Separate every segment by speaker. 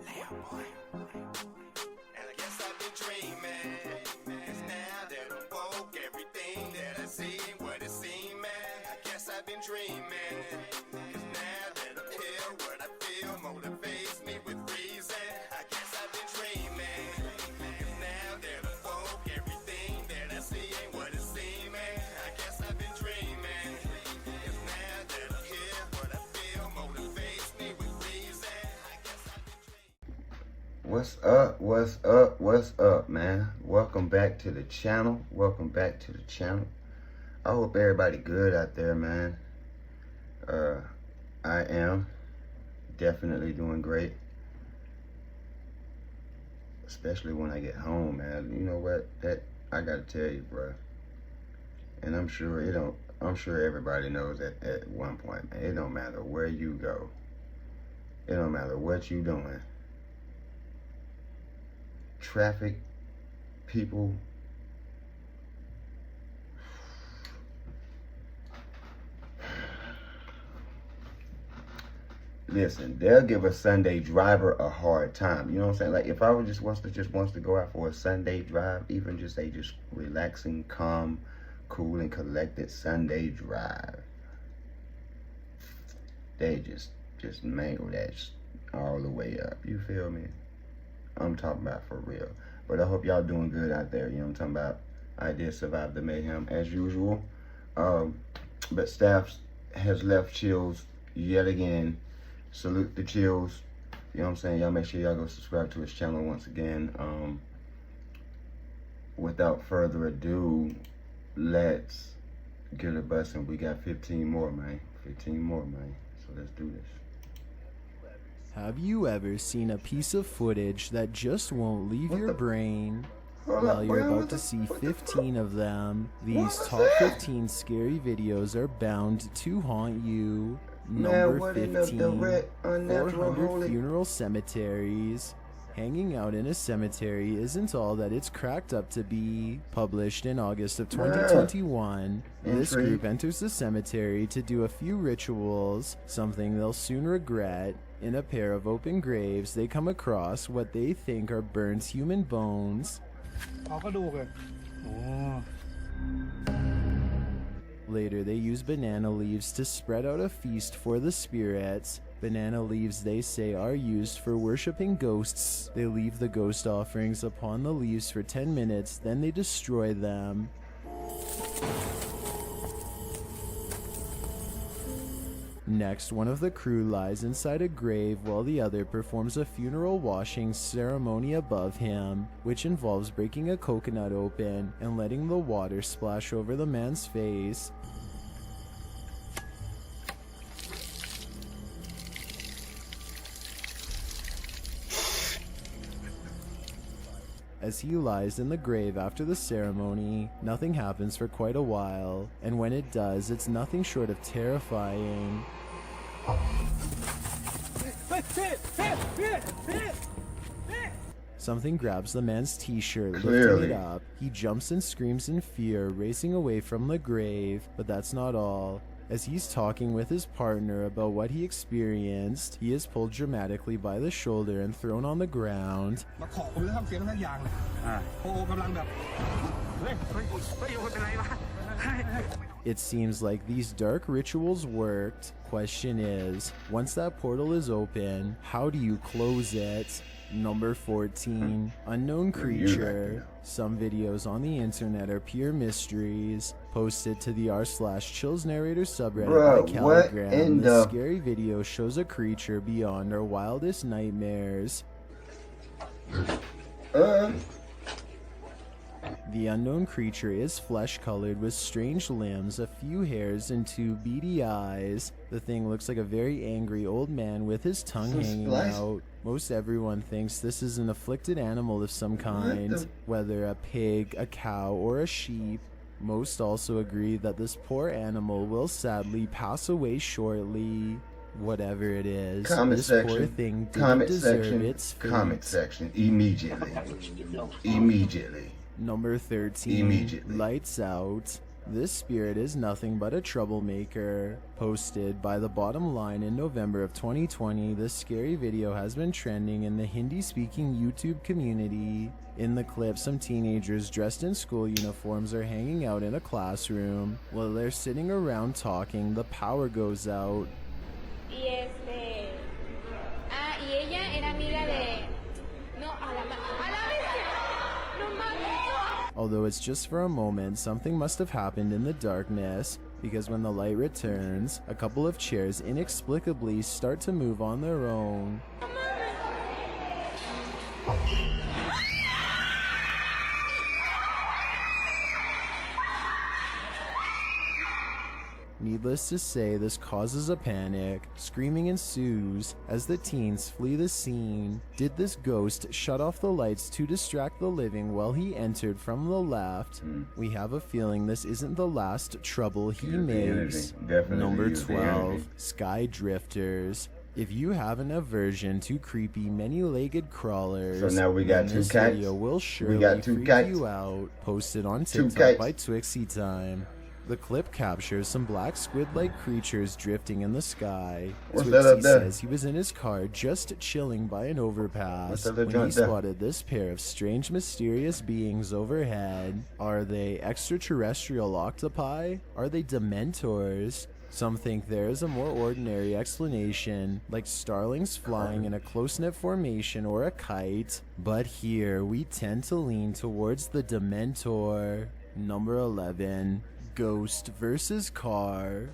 Speaker 1: And I guess I've been dreaming. 'Cause now that I'm woke, everything that I see ain't what it seems. I guess I've been dreaming. 'Cause now that I'm here, what I feel motivates me with reason. I guess I've been dreaming. 'Cause now that I'm woke, everything that I see ain't what it seems. I guess I've been dreaming. 'Cause now that I'm here, what I feel motivates me with reason. I guess I've been dreaming.
Speaker 2: What's up? What's up? What's up, man? Welcome back to the channel. Welcome back to the channel. I hope everybody good out there, man. I am definitely doing great. Especially when I get home, man. You know what? That I gotta tell you, bro. And I'm sure everybody knows that at one point, man. It don't matter where you go. It don't matter what you doing. Traffic, people, listen, they'll give a Sunday driver a hard time. You know what I'm saying? Like if I was just wants to go out for a Sunday drive, even just relaxing, calm, cool and collected Sunday drive, they just mangle that all the way up. You feel me? I'm talking about for real. But I hope y'all doing good out there. You know what I'm talking about? I did survive the mayhem as usual. But staff has left Chills yet again. Salute the Chills. You know what I'm saying? Y'all make sure y'all go subscribe to his channel once again. Without further ado, let's get a bustin'. We got 15 more, man. 15 more, man. So let's do this.
Speaker 3: Have you ever seen a piece of footage that just won't leave your brain? Well, you're about to see 15 of them. These top 15 scary videos are bound to haunt you. Number 15, 400 funeral cemeteries. Hanging out in a cemetery isn't all that it's cracked up to be. Published in August of 2021, this group enters the cemetery to do a few rituals, something they'll soon regret. In a pair of open graves, they come across what they think are burnt human bones. Later, they use banana leaves to spread out a feast for the spirits. Banana leaves, they say, are used for worshipping ghosts. They leave the ghost offerings upon the leaves for 10 minutes, then they destroy them. Next, one of the crew lies inside a grave while the other performs a funeral washing ceremony above him, which involves breaking a coconut open and letting the water splash over the man's face. As he lies in the grave after the ceremony, nothing happens for quite a while, and when it does, it's nothing short of terrifying. Something grabs the man's t-shirt, lifting it up. He jumps and screams in fear, racing away from the grave, but that's not all. As he's talking with his partner about what he experienced, he is pulled dramatically by the shoulder and thrown on the ground. It seems like these dark rituals worked. Question is, once that portal is open, how do you close it? Number 14, unknown creature. Some videos on the internet are pure mysteries. Posted to the r/Chills narrator subreddit by Caligram, this scary video shows a creature beyond our wildest nightmares. The unknown creature is flesh-colored with strange limbs, a few hairs, and two beady eyes. The thing looks like a very angry old man with his tongue hanging out. Most everyone thinks this is an afflicted animal of some kind, whether a pig, a cow, or a sheep. Most also agree that this poor animal will sadly pass away shortly. Whatever it is, this poor thing didn't deserve its fate.
Speaker 2: Comment section, immediately. Immediately.
Speaker 3: Number 13, Lights Out. This spirit is nothing but a troublemaker. Posted by The Bottom Line in November of 2020, this scary video has been trending in the Hindi-speaking YouTube community. In the clip, some teenagers dressed in school uniforms are hanging out in a classroom. While they're sitting around talking, the power goes out.
Speaker 4: Y ella era amiga de... No, a la bestia. No mames.
Speaker 3: Although it's just for a moment, something must have happened in the darkness, because when the light returns, a couple of chairs inexplicably start to move on their own. Needless to say, this causes a panic. Screaming ensues as the teens flee the scene. Did this ghost shut off the lights to distract the living while he entered from the left? We have a feeling this isn't the last trouble he makes. Number 12, Sky Drifters. If you have an aversion to creepy many-legged crawlers,
Speaker 2: so now we got
Speaker 3: this video will surely freak you out. Posted on TikTok by Twixie Time. The clip captures some black squid-like creatures drifting in the sky. Twixie says he was in his car just chilling by an overpass when he spotted this pair of strange, mysterious beings overhead. Are they extraterrestrial octopi? Are they dementors? Some think there is a more ordinary explanation, like starlings flying in a close-knit formation or a kite. But here, we tend to lean towards the dementor. Number 11. Ghost versus car.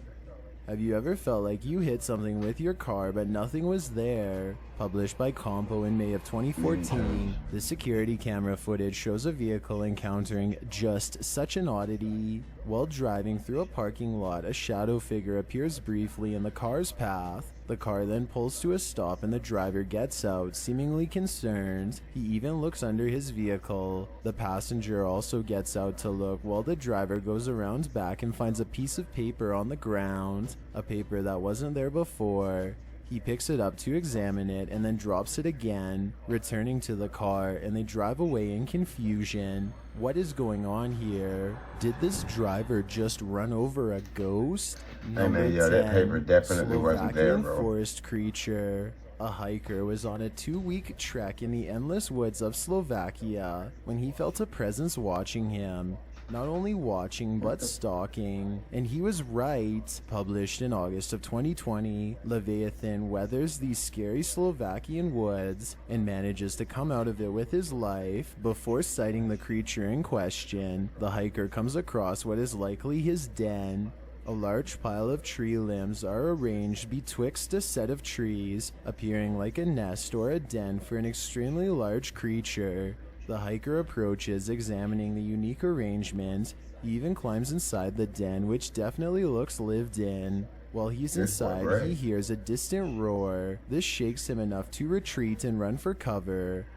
Speaker 3: Have you ever felt like you hit something with your car but nothing was there? Published by Compo in May of 2014, the security camera footage shows a vehicle encountering just such an oddity. While driving through a parking lot, a shadow figure appears briefly in the car's path. The car then pulls to a stop and the driver gets out, seemingly concerned. He even looks under his vehicle. The passenger also gets out to look while the driver goes around back and finds a piece of paper on the ground, a paper that wasn't there before. He picks it up to examine it and then drops it again, returning to the car, and they drive away in confusion. What is going on here? Did this driver just run over a ghost? Number 10,
Speaker 2: that paper definitely wasn't there, bro.
Speaker 3: Forest creature. A hiker was on a 2-week trek in the endless woods of Slovakia when he felt a presence watching him. Not only watching, but stalking. And he was right. Published in August of 2020, Leviathan weathers these scary Slovakian woods and manages to come out of it with his life. Before sighting the creature in question, the hiker comes across what is likely his den. A large pile of tree limbs are arranged betwixt a set of trees, appearing like a nest or a den for an extremely large creature. The hiker approaches, examining the unique arrangement. He even climbs inside the den, which definitely looks lived in. While he's inside, he hears a distant roar. This shakes him enough to retreat and run for cover.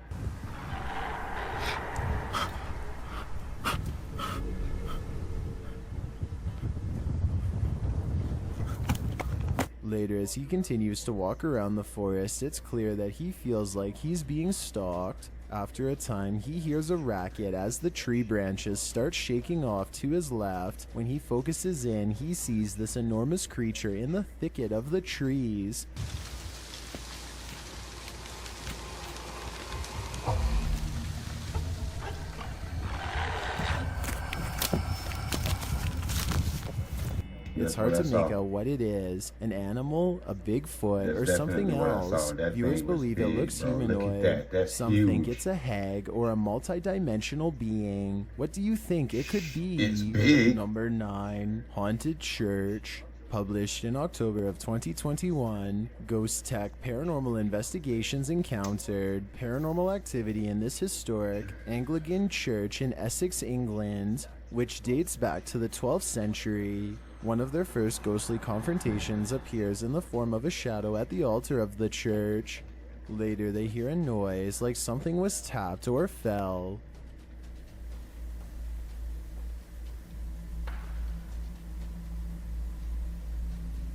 Speaker 3: Later, as he continues to walk around the forest, it's clear that he feels like he's being stalked. After a time, he hears a racket as the tree branches start shaking off to his left. When he focuses in, he sees this enormous creature in the thicket of the trees. It's hard to make out what it is, an animal, a Bigfoot, or something else. Viewers believe it looks humanoid. Some think it's a hag or a multi-dimensional being. What do you think it could be?
Speaker 2: It's big.
Speaker 3: Number 9, Haunted Church. Published in October of 2021, Ghost Tech Paranormal Investigations encountered paranormal activity in this historic Anglican church in Essex, England, which dates back to the 12th century. One of their first ghostly confrontations appears in the form of a shadow at the altar of the church. Later, they hear a noise like something was tapped or fell.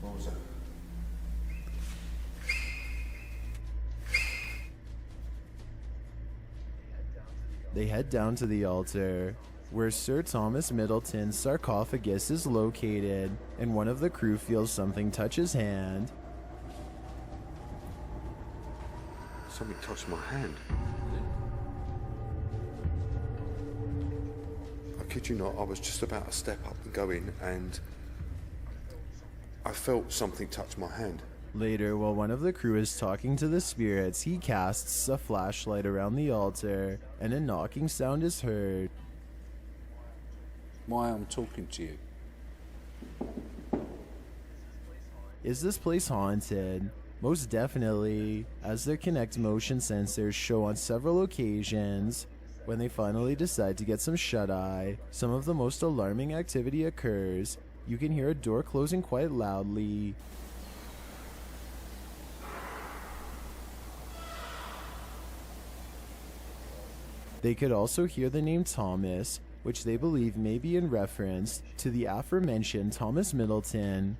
Speaker 2: What was that?
Speaker 3: They head down to the altar. where Sir Thomas Middleton's sarcophagus is located, and one of the crew feels something touch his hand.
Speaker 5: Something touched my hand. I kid you not, I was just about to step up and go in, and I felt something touch my hand.
Speaker 3: Later, while one of the crew is talking to the spirits, he casts a flashlight around the altar, and a knocking sound is heard.
Speaker 5: Why I'm talking to you?
Speaker 3: Is this place haunted? Most definitely, as their Kinect motion sensors show on several occasions. When they finally decide to get some shut-eye, some of the most alarming activity occurs. You can hear a door closing quite loudly. They could also hear the name Thomas, which they believe may be in reference to the aforementioned Thomas Middleton.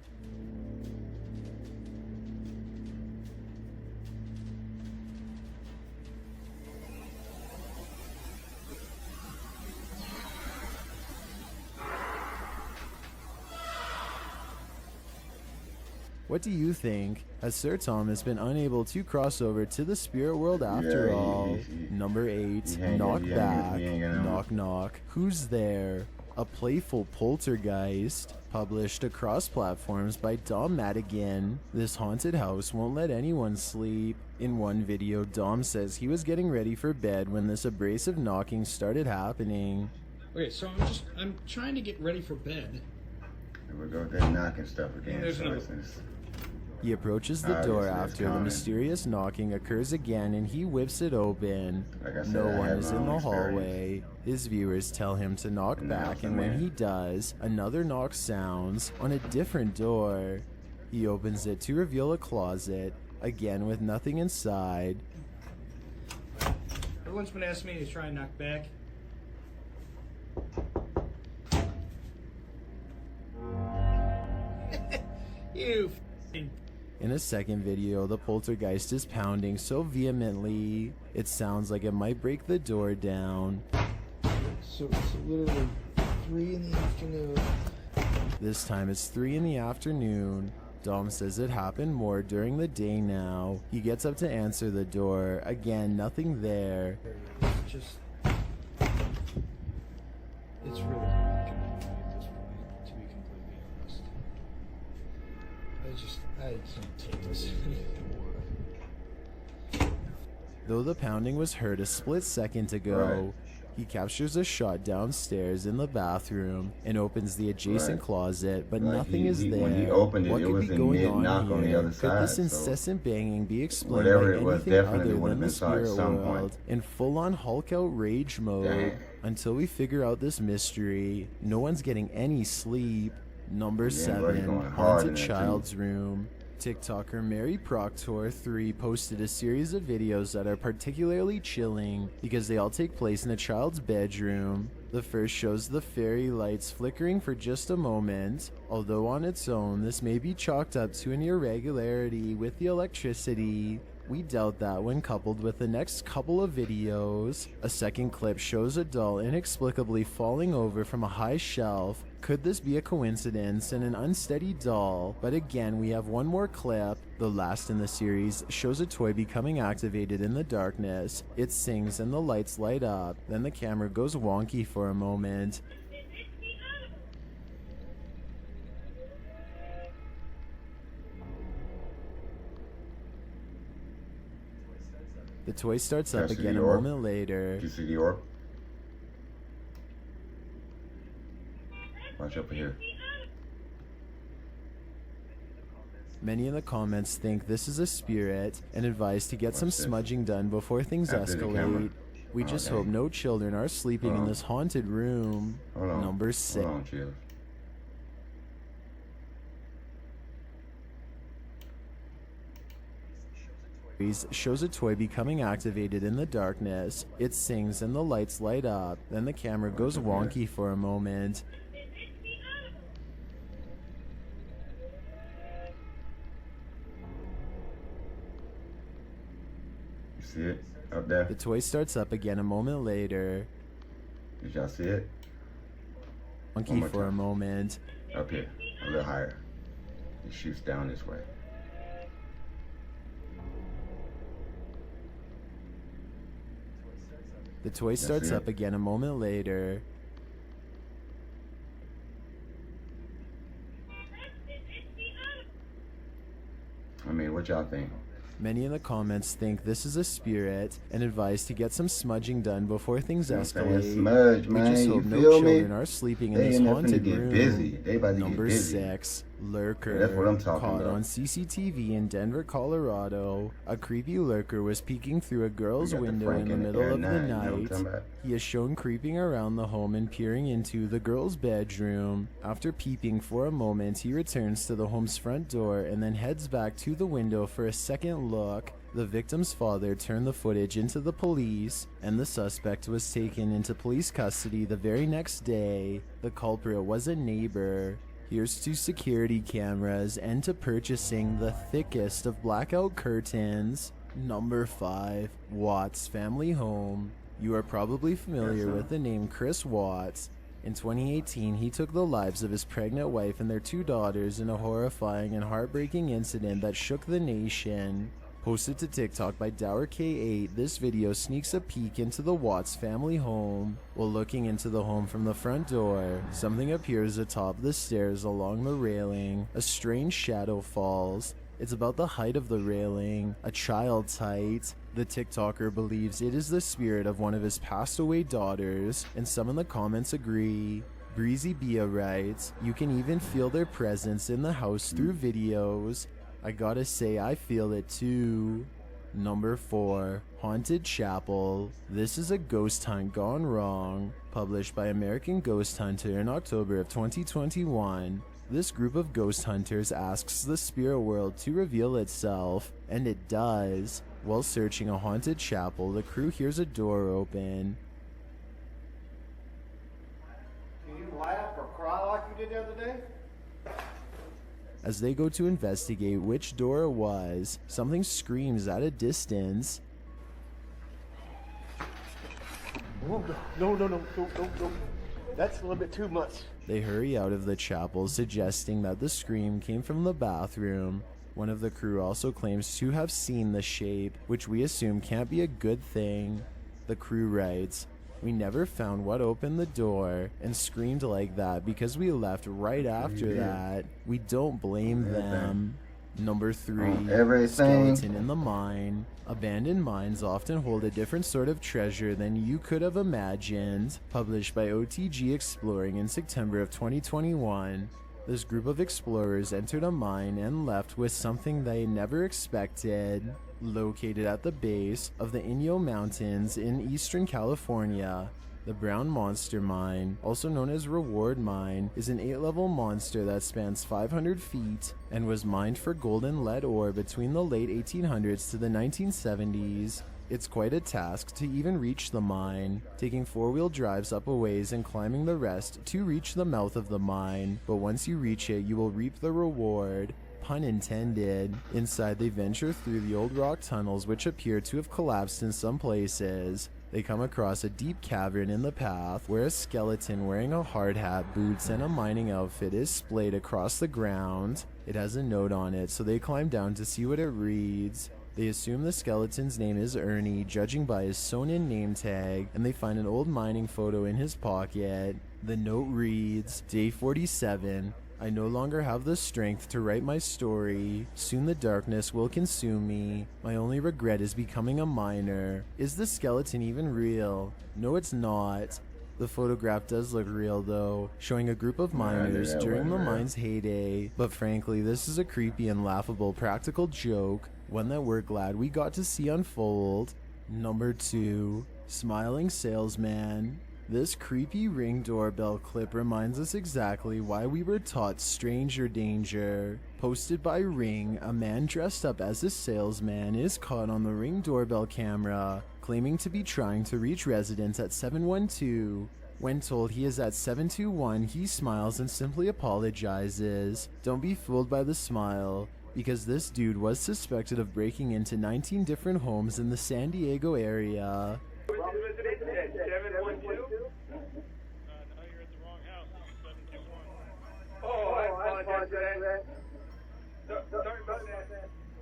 Speaker 3: What do you think? Has Sir Thomas been unable to cross over to the spirit world after all? Number 8, knock back, knock knock. Who's there? A playful poltergeist, published across platforms by Dom Madigan. This haunted house won't let anyone sleep. In one video, Dom says he was getting ready for bed when this abrasive knocking started happening.
Speaker 6: Okay, so I'm trying to get ready for bed.
Speaker 2: Here we go with that knocking stuff again.
Speaker 6: There's
Speaker 2: So
Speaker 6: another-
Speaker 2: it's-
Speaker 3: He approaches the door after the mysterious knocking occurs again, and he whips it open.
Speaker 2: Like I said,
Speaker 3: No
Speaker 2: I
Speaker 3: one
Speaker 2: have
Speaker 3: is
Speaker 2: my
Speaker 3: in
Speaker 2: own
Speaker 3: the
Speaker 2: experience.
Speaker 3: hallway. His viewers tell him to knock
Speaker 2: And
Speaker 3: back,
Speaker 2: now
Speaker 3: and when
Speaker 2: somewhere.
Speaker 3: he does, another knock sounds on a different door. He opens it to reveal a closet, again with nothing inside.
Speaker 6: Everyone's been asking me to try and knock back. You f***ing...
Speaker 3: In a second video, the poltergeist is pounding so vehemently, it sounds like it might break the door down.
Speaker 7: So it's literally 3 in the afternoon.
Speaker 3: This time it's 3 in the afternoon. Dom says it happened more during the day now. He gets up to answer the door. Again, nothing there.
Speaker 7: It's just... It's really hard at this point, to be completely honest. I can't take this anymore.
Speaker 3: Though the pounding was heard a split second ago, he captures a shot downstairs in the bathroom and opens the adjacent closet, but
Speaker 2: Like
Speaker 3: nothing is there.
Speaker 2: when he opened it,
Speaker 3: What
Speaker 2: it
Speaker 3: could
Speaker 2: was
Speaker 3: be
Speaker 2: a
Speaker 3: going
Speaker 2: mid-knock
Speaker 3: on
Speaker 2: on the
Speaker 3: here?
Speaker 2: other
Speaker 3: Could this
Speaker 2: side, so
Speaker 3: incessant banging be explained
Speaker 2: whatever
Speaker 3: by
Speaker 2: it was
Speaker 3: anything
Speaker 2: definitely
Speaker 3: other
Speaker 2: would
Speaker 3: than
Speaker 2: have
Speaker 3: the
Speaker 2: been saw at
Speaker 3: spirit
Speaker 2: some
Speaker 3: world?
Speaker 2: point.
Speaker 3: In full-on Hulk-out rage mode,
Speaker 2: Dang.
Speaker 3: until we figure out this mystery, no one's getting any sleep. Number
Speaker 2: Yeah, buddy,
Speaker 3: 7,
Speaker 2: going hard in
Speaker 3: Haunted
Speaker 2: there, too.
Speaker 3: Child's Room. TikToker Mary Proctor 3 posted a series of videos that are particularly chilling because they all take place in a child's bedroom. The first shows the fairy lights flickering for just a moment. Although on its own, this may be chalked up to an irregularity with the electricity. We doubt that when coupled with the next couple of videos. A second clip shows a doll inexplicably falling over from a high shelf. Could this be a coincidence and an unsteady doll? But again, we have one more clip. The last in the series shows a toy becoming activated in the darkness. It sings and the lights light up. Then the camera goes wonky for a moment. The toy starts up
Speaker 2: Can I see
Speaker 3: again
Speaker 2: the
Speaker 3: a
Speaker 2: orb?
Speaker 3: moment later.
Speaker 2: Did you see the orb? Watch up here.
Speaker 3: Many in the comments think this is a spirit and advise to get some
Speaker 2: What's this?
Speaker 3: smudging done before things
Speaker 2: After the camera.
Speaker 3: escalate. We
Speaker 2: Oh,
Speaker 3: just
Speaker 2: dang.
Speaker 3: hope no children are sleeping in
Speaker 2: Hold on.
Speaker 3: this haunted room.
Speaker 2: Hold on.
Speaker 3: Number 6.
Speaker 2: Hold on, chill.
Speaker 3: Shows a toy becoming activated in the darkness. It sings and the lights light up. Then the camera goes
Speaker 2: up here?
Speaker 3: wonky for a moment.
Speaker 2: You see it up there?
Speaker 3: The toy starts up again a moment later.
Speaker 2: Did y'all see it?
Speaker 3: monkey
Speaker 2: more
Speaker 3: for a
Speaker 2: time.
Speaker 3: moment.
Speaker 2: Up here, a little higher. It shoots down this way.
Speaker 3: The toy starts up again a moment later.
Speaker 2: I mean, what y'all think?
Speaker 3: Many in the comments think this is a spirit and advise to get some smudging done before things
Speaker 2: You know what I'm saying?
Speaker 3: escalate.
Speaker 2: Smudge,
Speaker 3: We
Speaker 2: man.
Speaker 3: just
Speaker 2: You
Speaker 3: hope no
Speaker 2: feel me?
Speaker 3: children are sleeping in
Speaker 2: They
Speaker 3: this
Speaker 2: ain't finna
Speaker 3: haunted
Speaker 2: get
Speaker 3: room.
Speaker 2: busy. They about to get
Speaker 3: Number
Speaker 2: busy.
Speaker 3: 6, Lurker.
Speaker 2: That's what I'm talking
Speaker 3: Caught
Speaker 2: about.
Speaker 3: on CCTV in Denver, Colorado. A creepy lurker was peeking through a girl's
Speaker 2: We got the
Speaker 3: window
Speaker 2: Frank
Speaker 3: in the
Speaker 2: in the
Speaker 3: middle
Speaker 2: air
Speaker 3: of the
Speaker 2: 9, you know what I'm
Speaker 3: night.
Speaker 2: talking about?
Speaker 3: He is shown creeping around the home and peering into the girl's bedroom. After peeping for a moment, he returns to the home's front door and then heads back to the window for a second look. The victim's father turned the footage into the police, and the suspect was taken into police custody the very next day. The culprit was a neighbor. Here's to security cameras and to purchasing the thickest of blackout curtains. Number 5, Watts Family Home. You are probably familiar with the name Chris Watts. In 2018, he took the lives of his pregnant wife and their 2 daughters in a horrifying and heartbreaking incident that shook the nation. Posted to TikTok by DowerK8, this video sneaks a peek into the Watts family home. While looking into the home from the front door, something appears atop the stairs along the railing. A strange shadow falls. It's about the height of the railing, a child's height. The TikToker believes it is the spirit of one of his passed away daughters, and some in the comments agree. Breezy Bia writes, "You can even feel their presence in the house through videos. I gotta say, I feel it too." Number 4, Haunted Chapel. This is a ghost hunt gone wrong. Published by American Ghost Hunter in October of 2021. This group of ghost hunters asks the spirit world to reveal itself, and it does. While searching a haunted chapel, the crew hears a door open.
Speaker 8: Do you laugh or cry like you did the other day?
Speaker 3: As they go to investigate which door it was, something screams at a distance.
Speaker 8: No. That's a little bit too much.
Speaker 3: They hurry out of the chapel, suggesting that the scream came from the bathroom. One of the crew also claims to have seen the shape, which we assume can't be a good thing. The crew writes, "We never found what opened the door and screamed like that because we left right after that. We don't blame them." Number 3,
Speaker 2: Everything.
Speaker 3: Skeleton in the Mine. Abandoned mines often hold a different sort of treasure than you could have imagined. Published by OTG Exploring in September of 2021. This group of explorers entered a mine and left with something they never expected. Located at the base of the Inyo Mountains in eastern California, the Brown Monster Mine, also known as Reward Mine, is an 8-level monster that spans 500 feet and was mined for gold and lead ore between the late 1800s to the 1970s. It's quite a task to even reach the mine, taking 4-wheel drives up a ways and climbing the rest to reach the mouth of the mine, but once you reach it, you will reap the reward. Pun intended. Inside, they venture through the old rock tunnels, which appear to have collapsed in some places. They come across a deep cavern in the path where a skeleton wearing a hard hat, boots, and a mining outfit is splayed across the ground. It has a note on it, so they climb down to see what it reads. They assume the skeleton's name is Ernie, judging by his sewn-in name tag, and they find an old mining photo in his pocket. The note reads, "Day 47. I no longer have the strength to write my story. Soon the darkness will consume me. My only regret is becoming a miner." Is the skeleton even real? No, it's not. The photograph does look real though, showing a group of miners during the mine's heyday. But frankly, this is a creepy and laughable practical joke, one that we're glad we got to see unfold. Number 2, Smiling Salesman. This creepy Ring doorbell clip reminds us exactly why we were taught stranger danger. Posted by Ring, a man dressed up as a salesman is caught on the Ring doorbell camera, claiming to be trying to reach residents at 712. When told he is at 721, he smiles and simply apologizes. Don't be fooled by the smile, because this dude was suspected of breaking into 19 different homes in the San Diego area.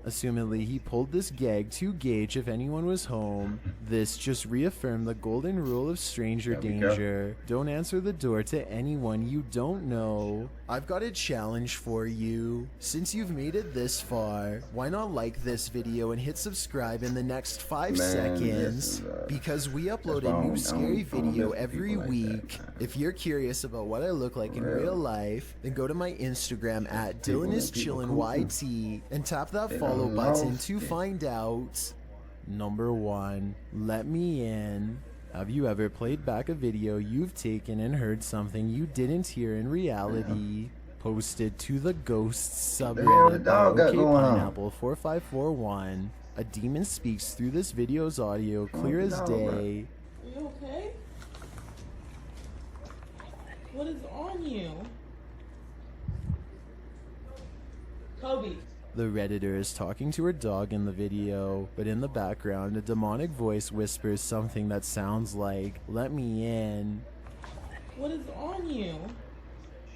Speaker 3: Assumedly, he pulled this gag to gauge if anyone was home. This just reaffirmed the golden rule of stranger danger. Don't answer the door to anyone you don't know. I've got a challenge for you. Since you've made it this far, why not like this video and hit subscribe in the next 5 seconds? Because we upload a new scary video every week. If you're curious about what I look like in real life, then go to my Instagram at DylanIsChillinYT and tap that follow button to find out. Number 1, let me in. Have you ever played back a video you've taken and heard something you didn't hear in reality? Posted to the Ghosts subreddit by OKPineapple4541. A demon speaks through this video's audio clear as day.
Speaker 9: Are you okay? What is on you? Kobe.
Speaker 3: The Redditor is talking to her dog in the video, but in the background, a demonic voice whispers something that sounds like, "Let me in."
Speaker 9: What is on you?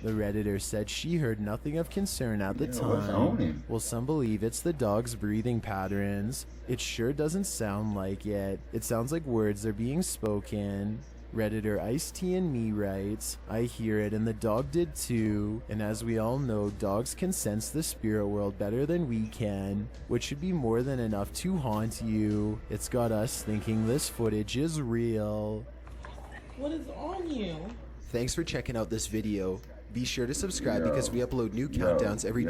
Speaker 3: The Redditor said she heard nothing of concern at the time. Well, some believe it's the dog's breathing patterns. It sure doesn't sound like it. It sounds like words are being spoken. Redditor Ice T and Me writes, "I hear it and the dog did too, and as we all know, dogs can sense the spirit world better than we can, which should be more than enough to haunt you. It's got us thinking this footage is real."
Speaker 9: What is on you?
Speaker 3: Thanks for checking out this video. Be sure to subscribe because we upload new countdowns every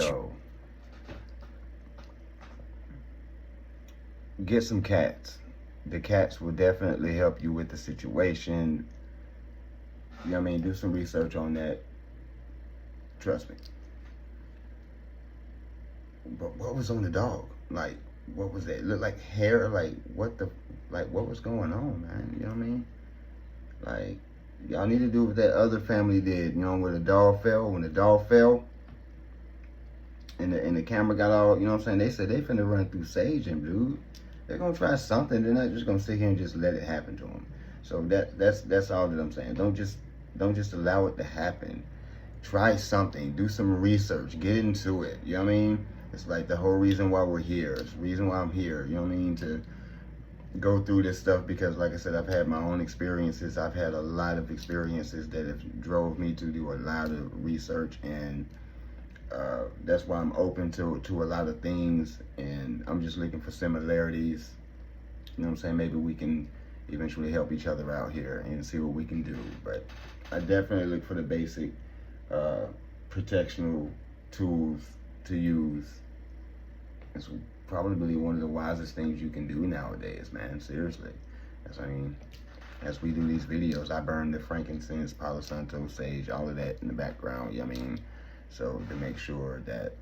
Speaker 2: Get some cats. The cats will definitely help you with the situation. You know what I mean? Do some research on that. Trust me. But what was on the dog? Like, what was that? Looked like hair? Like, what was going on, man? You know what I mean? Like, y'all need to do what that other family did, you know, where the dog fell. When the dog fell, and the camera got all, you know what I'm saying? They said they finna run through Sage and dude. They're gonna try something. They're not just gonna sit here and just let it happen to them. So that's all that I'm saying. Don't just allow it to happen. Try something. Do some research. Get into it. You know what I mean? It's like the whole reason why we're here. It's the reason why I'm here. You know what I mean? To go through this stuff because, like I said, I've had my own experiences. I've had a lot of experiences that have drove me to do a lot of research, and that's why I'm open to a lot of things, and I'm just looking for similarities. You know what I'm saying? Maybe we can eventually help each other out here and see what we can do. But I definitely look for the basic protectional tools to use. It's probably one of the wisest things you can do nowadays, man. Seriously. I mean, as we do these videos, I burn the frankincense, Palo Santo, sage, all of that in the background. You know what I mean? So to make sure that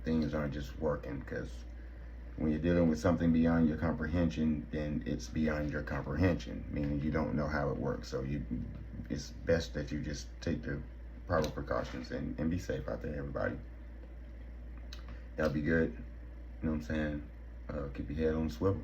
Speaker 2: things aren't just working, because when you're dealing with something beyond your comprehension, then it's beyond your comprehension, meaning you don't know how it works. So it's best that you just take the proper precautions and be safe out there, everybody. Y'all be good. You know what I'm saying? Keep your head on the swivel.